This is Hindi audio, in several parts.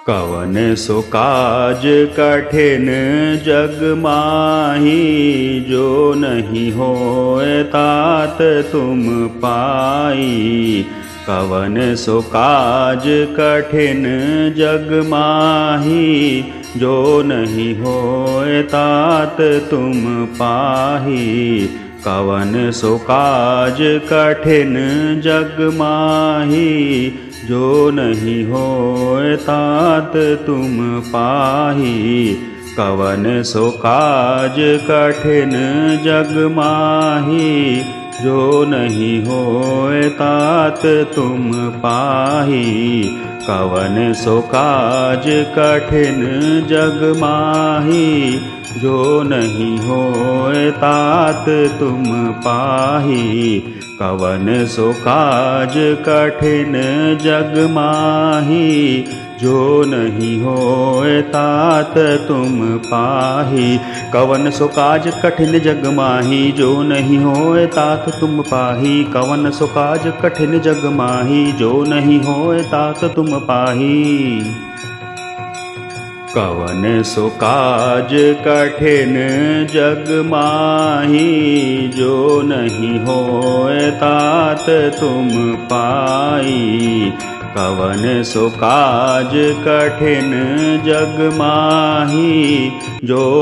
कवन सो काज कठिन जग माही, जो नहीं होए तात तुम पाई। कवन सो काज कठिन जग माही, जो नहीं होए तात तुम पाही। कवन सो काज कठिन जग माही, जो नहीं होए तात तुम पाही। कवन सो काज कठिन जग माही, जो नहीं होए तात तुम पाही। कवन सो काज कठिन जग माही, जो नहीं होए तात तुम पाही। कवन सो काज कठिन जग माही, जो नहीं होए तात तुम पाही। कवन सो काज कठिन जग माही, जो नहीं होए तात तुम पाही। कवन सो काज कठिन जग माही, जो नहीं होए तात तुम पाही। कवन सो काज कठिन जग माही, जो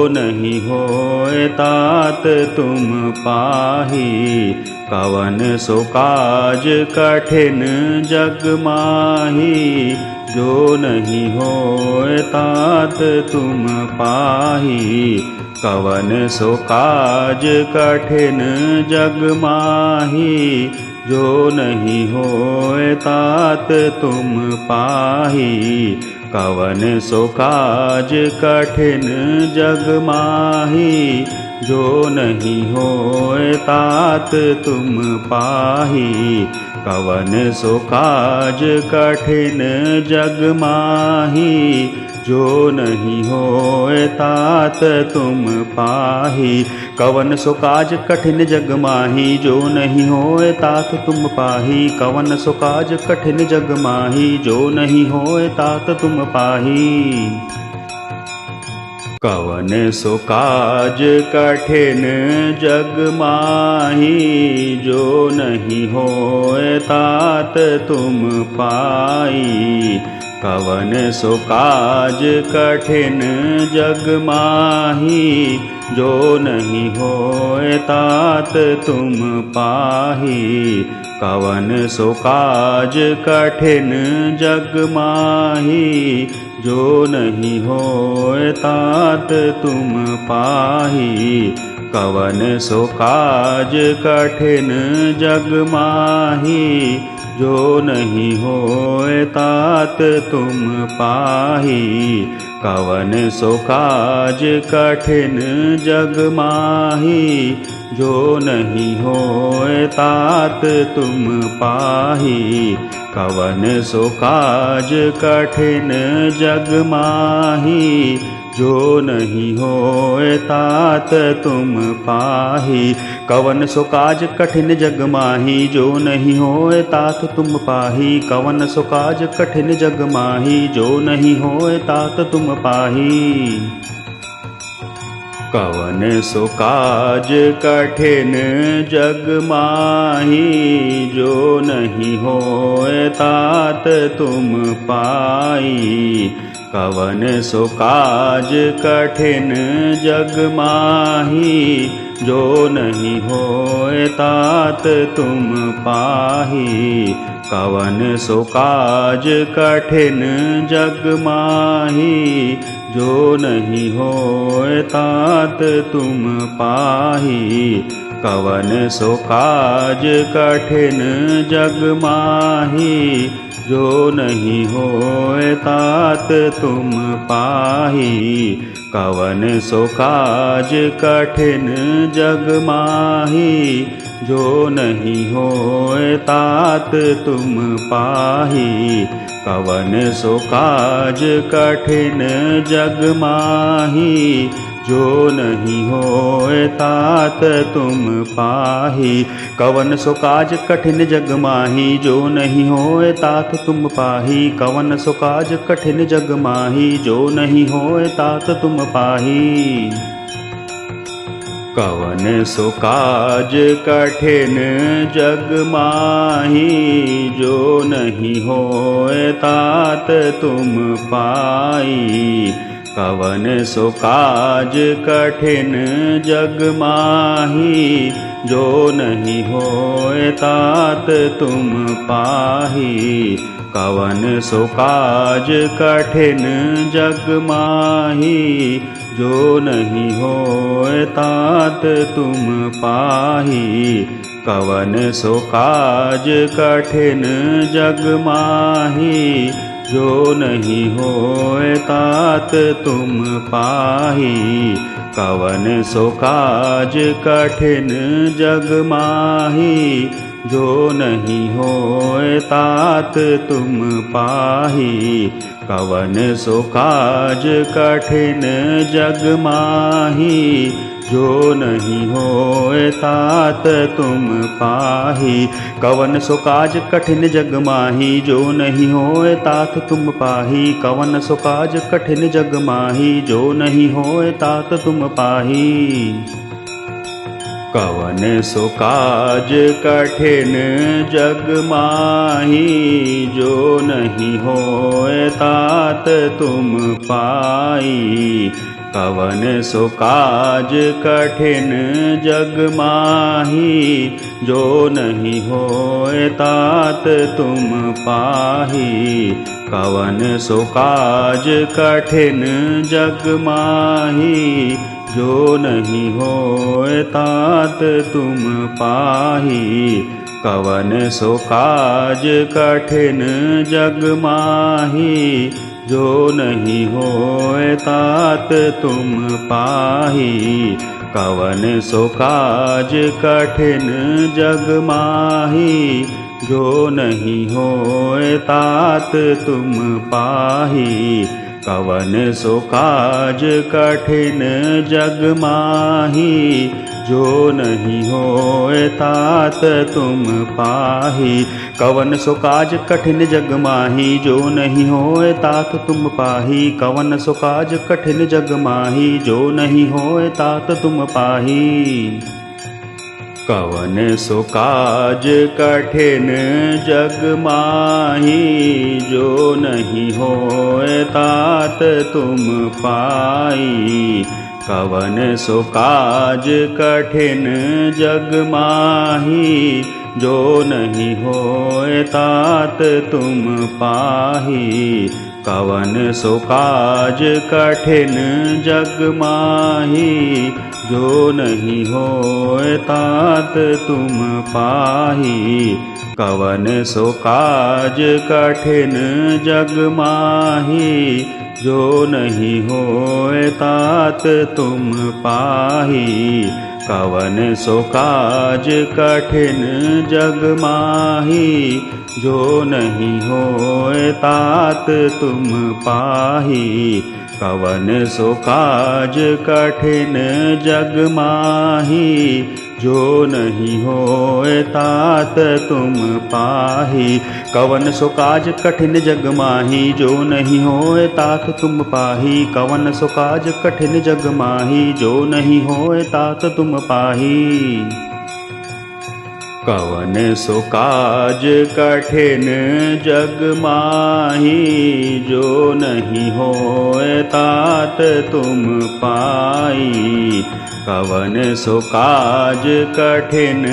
नहीं होए तात तुम पाई। कवन सो काज कठिन जग माही, जो नहीं होए तात तुम पाही। कवन सो काज कठिन जग माही, जो नहीं होए तात तुम पाही। कवन सो काज कठिन जग माही, जो नहीं होए तात तुम पाही। कवन सो काज कठिन जग माही, जो नहीं होए तात तुम पाही। कवन सो काज कठिन जग माही, जो नहीं होए तात तुम पाही। कवन सो काज कठिन जग माही, जो नहीं होए तात तुम पाही। कवन सो काज कठिन जग माही, जो नहीं होए तात तुम पाही। कवन सो काज कठिन जग माही, जो नहीं होए तात तुम पाई। कवन सो काज कठिन जग माही, जो नहीं होए तात तुम पाही। कवन सो काज कठिन जग माही, जो नहीं होए तात तुम पाही। कवन सो काज कठिन जग माही, जो नहीं होए तात तुम पाही। कवन सो काज कठिन जग माही, जो नहीं होए तात तुम पाही। कवन सो काज कठिन जग माही, जो नहीं होए तात तुम पाही। कवन सो काज कठिन जग माही, जो नहीं होए तात तुम पाही। कवन सो काज कठिन जग माही, जो नहीं होए तात तुम पाही। कवन सो काज कठिन जग माही, जो नहीं होए तात तुम पाई। कवन सो काज कठिन जग माही, जो नहीं होए तात तुम पाही। कवन सो काज कठिन जग माही, जो नहीं होए तात तुम पाही। कवन सो काज कठिन जग माही, जो नहीं होए तात तुम पाही। कवन सो काज कठिन जग माही, जो नहीं होए तात तुम पाही। कवन सो काज कठिन जग माही, जो नहीं होए तात तुम पाही। कवन सो काज कठिन जग माही, जो नहीं होए तात तुम पाही। कवन सो काज कठिन जग माही, जो नहीं होए तात तुम पाही। कवन सो काज कठिन जग माही, जो नहीं होए तात तुम पाई। कवन सो काज कठिन जग माही, जो नहीं होए तात तुम पाही। कवन सो काज कठिन जग माही, जो नहीं होए तात तुम पाही। कवन सो काज कठिन जग माही, जो नहीं होए तात तुम पाही। कवन सो काज कठिन जग माही, जो नहीं होए तात तुम पाही। कवन सो काज कठिन जग माही, जो नहीं होए तात तुम पाही। कवन सो काज कठिन जग माही, जो नहीं होए तात तुम पाही। कवन सो काज कठिन जग माही, जो नहीं होए तात तुम पाही। कवन सो काज कठिन जग माही, जो नहीं होए तात तुम पाई। कवन सो काज कठिन जग माही, जो नहीं होए तात तुम पाही। कवन सो काज कठिन जग माही, जो नहीं होए तात तुम पाही। कवन सो काज कठिन जग माही, जो नहीं होए तात तुम पाही। कवन सो काज कठिन जग माही, जो नहीं होए तात तुम पाही। कवन सो काज कठिन जग माही, जो नहीं होए तात तुम पाही। कवन सो काज कठिन जग माही, जो नहीं होए तात तुम पाही। कवन सो काज कठिन जग माही, जो नहीं होए तात तुम पाही। कवन सो काज कठिन जग माही, जो नहीं होए तात तुम पाई। कवन सो काज कठिन जग माही, जो नहीं होए तात तुम पाही। कवन सो काज कठिन जग माही, जो नहीं होए तात तुम पाही। कवन सो काज कठिन जग माही, जो नहीं होए तात तुम पाही। कवन सो काज कठिन जग माही, जो नहीं होए तात तुम पाही। कवन सो काज कठिन जग माही, जो नहीं होए तात तुम पाही। कवन सो काज कठिन जग माही, जो नहीं होए तात तुम पाही। कवन सो काज कठिन जग माही, जो नहीं होए तात तुम पाही। कवन सो काज कठिन जग माही, जो नहीं होए तात तुम पाई। कवन सो काज कठिन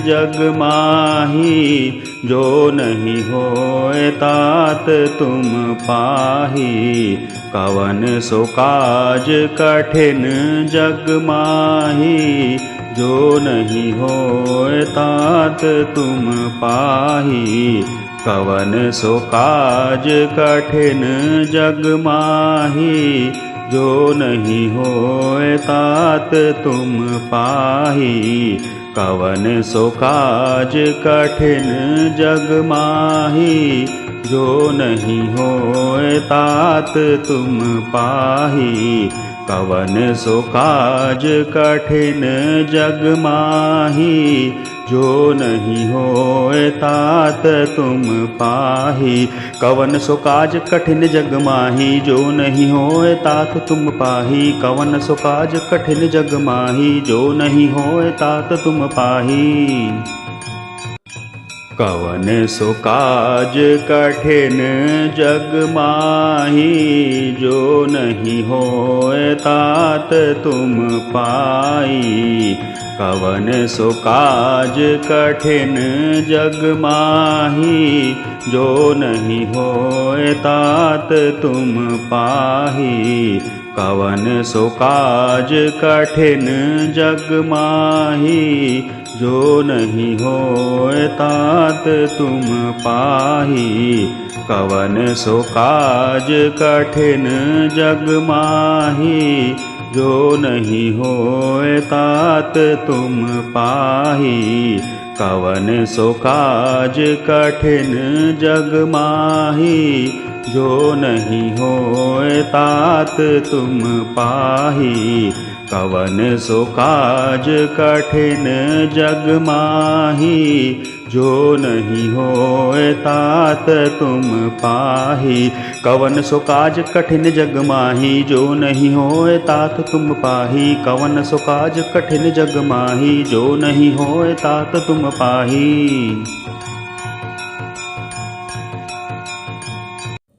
जग माही, जो नहीं होए तात तुम पाही। कवन सो काज कठिन जग माही, जो नहीं होए तात तुम पाही। कवन सो काज कठिन जग माही, जो नहीं होए तात तुम पाही। कवन सो काज कठिन जग माही, जो नहीं होए तात तुम पाही। कवन सो काज कठिन जग माही, जो नहीं होए तात तुम पाही। कवन सो काज कठिन जग माही, जो नहीं होए तात तुम पाही। कवन सो काज कठिन जग माही, जो नहीं होए तात तुम पाही। कवन सो काज कठिन जग माही, जो नहीं होए तात तुम पाई। कवन सो काज कठिन जग माही, जो नहीं होए तात तुम पाही। कवन सो काज कठिन जग माही, जो नहीं होए तात तुम पाही। कवन सो काज कठिन जग माही, जो नहीं होए तात तुम पाही। कवन सो काज कठिन जग माही, जो नहीं होए तात तुम पाही। कवन सो काज कठिन जग माही, जो नहीं होए तात तुम पाही। कवन सो काज कठिन जग माही, जो नहीं होए तात तुम पाही। कवन सो काज कठिन जग माही, जो नहीं होए तात तुम पाही।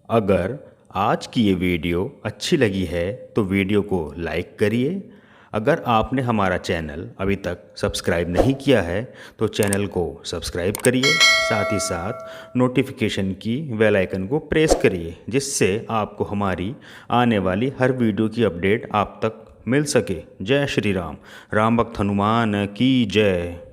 अगर आज की ये वीडियो अच्छी लगी है तो वीडियो को लाइक करिए। अगर आपने हमारा चैनल अभी तक सब्सक्राइब नहीं किया है तो चैनल को सब्सक्राइब करिए, साथ ही साथ नोटिफिकेशन की बेल आइकन को प्रेस करिए, जिससे आपको हमारी आने वाली हर वीडियो की अपडेट आप तक मिल सके। जय श्री राम। राम भक्त हनुमान की जय।